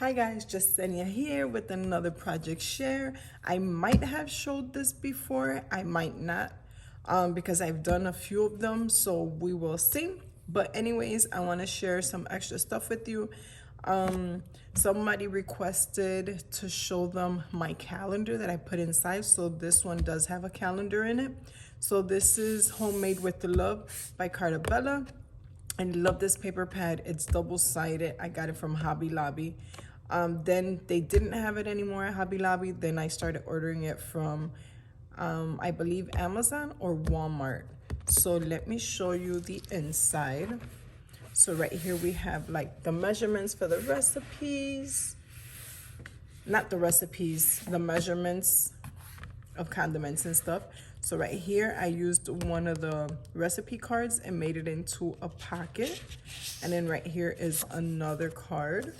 Hi guys, Justenia here with another project share. I might have showed this before, I might not, because I've done a few of them, so we will see. But anyways, I want to share some extra stuff with you. Somebody requested to show them my calendar that I put inside, so this one does have a calendar in it. So this is Homemade with the Love by Carta Bella. I love this paper pad. It's double-sided. I got it from Hobby Lobby. Then they didn't have it anymore at Hobby Lobby. Then I started ordering it from, I believe, Amazon or Walmart. So let me show you the inside. So right here we have like the measurements for the recipes. Not the recipes, the measurements of condiments and stuff. So right here, I used one of the recipe cards and made it into a pocket. And then right here is another card,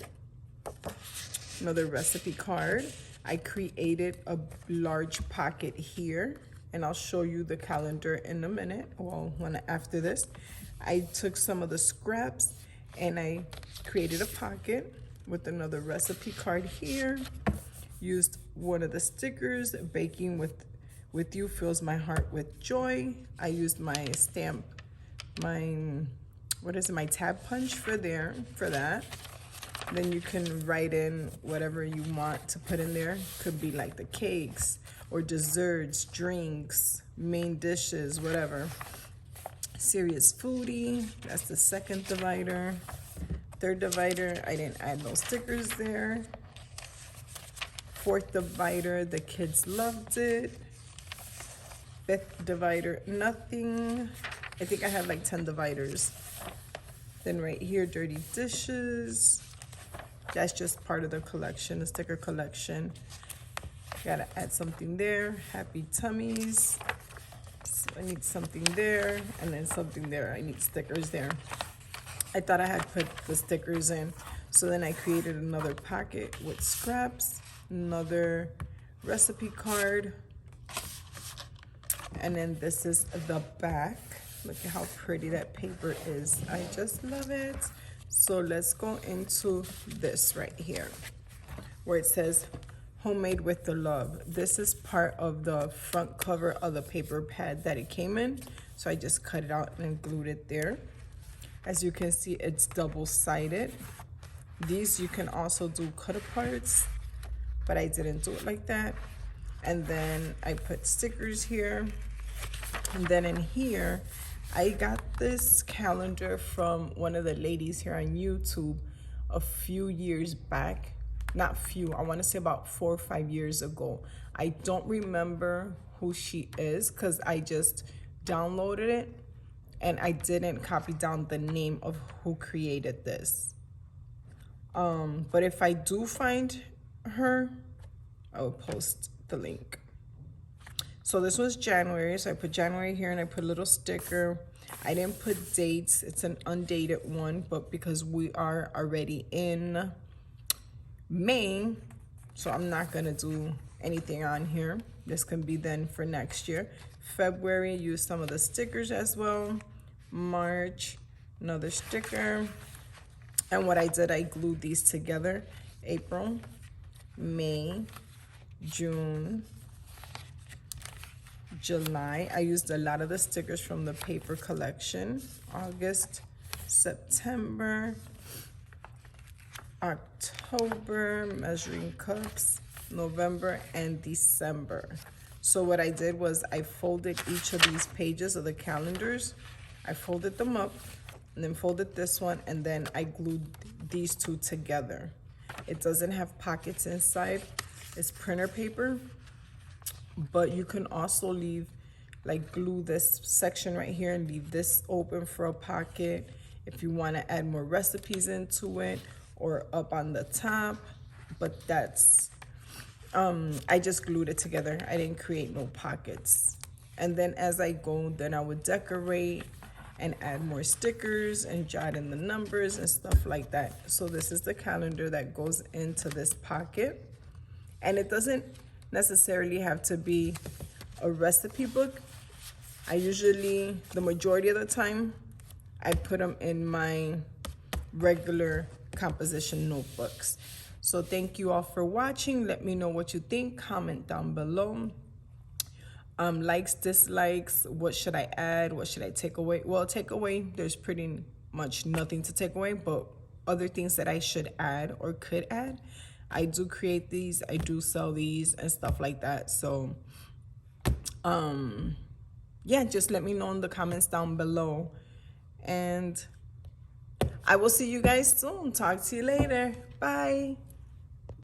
another recipe card. I created a large pocket here, and I'll show you the calendar in a minute. Well, after this, I took some of the scraps and I created a pocket with another recipe card here. Used one of the stickers, baking with you fills my heart with joy. I used my stamp, my tab punch for that. Then you can write in whatever you want to put in there. Could be like the cakes or desserts, drinks, main dishes, whatever. Serious foodie, that's the second divider. Third divider, I didn't add no stickers there. Fourth divider, the kids loved it. Fifth divider, nothing. I think I have like 10 dividers. Then right here, dirty dishes. That's just part of the collection, the sticker collection. Gotta add something there. Happy tummies. So I need something there, and then something there. I need stickers there. I thought I had put the stickers in. So then I created another pocket with scraps, another recipe card, and then this is the back. Look at how pretty that paper is. I just love it. So let's go into this right here where it says Homemade with the Love. This is part of the front cover of the paper pad that it came in. So I just cut it out and glued it there. As you can see, it's double-sided. These you can also do cut aparts, but I didn't do it like that. And then I put stickers here. And then in here, I got this calendar from one of the ladies here on YouTube a few years back. Not few, I want to say about 4 or 5 years ago. I don't remember who she is because I just downloaded it and I didn't copy down the name of who created this. But if I do find her, I will post the link. So this was January, so I put January here and I put a little sticker. I didn't put dates, it's an undated one, but because we are already in May, so I'm not gonna do anything on here. This can be then for next year. February, use some of the stickers as well. March, another sticker. And what I did, I glued these together. April, May, June, July. I used a lot of the stickers from the paper collection. August, September, October, measuring cups, November, and December. So what I did was I folded each of these pages of the calendars. I folded them up and then folded this one, and then I glued these two together. It doesn't have pockets inside. It's printer paper, but you can also leave, like glue this section right here and leave this open for a pocket if you want to add more recipes into it, or up on the top. But that's, I just glued it together. I didn't create no pockets. And then as I go, then I would decorate and add more stickers and jot in the numbers and stuff like that. So this is the calendar that goes into this pocket. And it doesn't necessarily have to be a recipe book. I usually, the majority of the time, I put them in my regular composition notebooks. So thank you all for watching. Let me know what you think. Comment down below. Likes, dislikes, what should I add, what should I take away? Well, take away, there's pretty much nothing to take away, but other things that I should add or could add. I do create these, I do sell these and stuff like that. So yeah, just let me know in the comments down below, and I will see you guys soon. Talk to you later. Bye.